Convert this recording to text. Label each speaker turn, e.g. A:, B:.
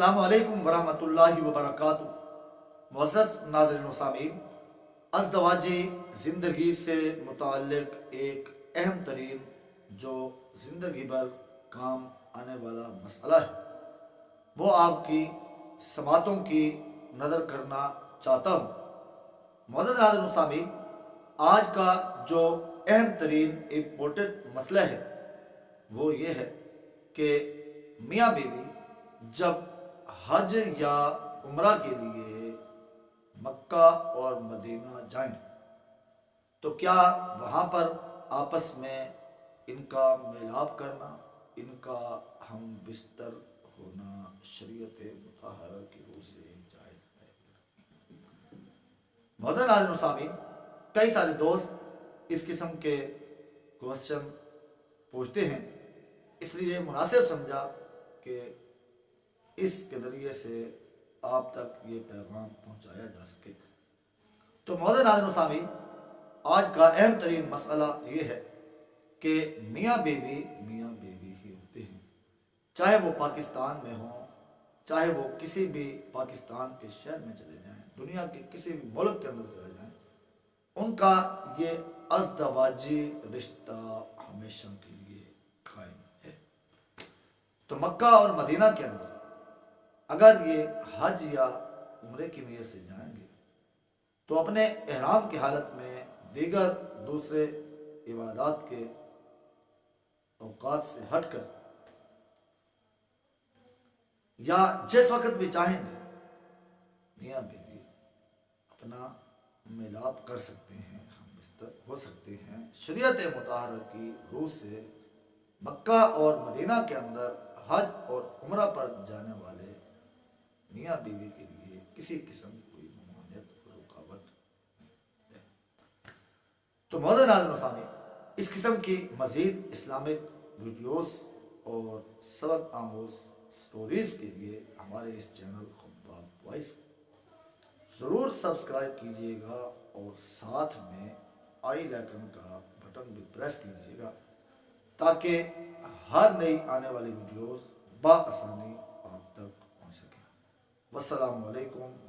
A: अस्सलामु अलैकुम वरहमतुल्लाहि वबरकातुहू। मुअज़्ज़ज़ नाज़रीन व सामीन, अज़दवाजी ज़िंदगी से मुताल्लिक़ एक अहम तरीन जो ज़िंदगी भर काम आने वाला मसला है, वो आपकी समातों की नज़र करना चाहता हूँ। मुअज़्ज़ज़ नाज़रीन व सामीन, आज का जो अहम तरीन इम्पोर्टेंट मसला है वो ये है कि मियाँ बीवी जब हज या उम्रा के लिए मक्का और मदीना जाएं तो क्या वहाँ पर आपस में इनका मेलाप करना, इनका हम बिस्तर होना शरीयत मुताहरा की रूह से जायज़ है? मुअज़्ज़ज़ नाज़रीन व सामीन, कई सारे दोस्त इस किस्म के क्वेश्चन पूछते हैं, इसलिए मुनासिब समझा कि इसके ज़रिए से आप तक ये पैगाम पहुँचाया जा सके। तो मुअज़्ज़ज़ नाज़रीन व सामीन, आज का अहम तरीन मसला ये है कि मियाँ बीवी ही होते हैं, चाहे वो पाकिस्तान में हों, चाहे वो किसी भी पाकिस्तान के शहर में चले जाएं, दुनिया के किसी भी मुल्क के अंदर चले जाएं, उनका ये अज़दवाजी रिश्ता हमेशा के लिए कायम है। तो मक्का और मदीना के अंदर अगर ये हज या उम्रे की नीयत से जाएंगे तो अपने इहराम की हालत में दीगर दूसरे इबादत के औकात से हटकर या जिस वक्त भी चाहेंगे मियाँ बीवी अपना मिलाप कर सकते हैं, हम बिस्तर हो सकते हैं। शरीयत मुताहरा की रूह से मक्का और मदीना के अंदर हज और उम्रा पर जाने वाले मियाँ बीवी के लिए किसी किस्म की कोई ममानियत और रुकावट नहीं है। तो मुअज़्ज़ज़ नाज़रीन व सामीन, इस किस्म की मज़ीद इस्लामिक वीडियोस और सबक आमूज़ स्टोरीज़ के लिए हमारे इस चैनल खुब्बाब वॉइस ज़रूर सब्सक्राइब कीजिएगा और साथ में आई आइकन का बटन भी प्रेस कीजिएगा ताकि हर नई आने वाली वीडियोस बआसानी आप तक पहुँच सकें। वस्सलामु अलैकुम।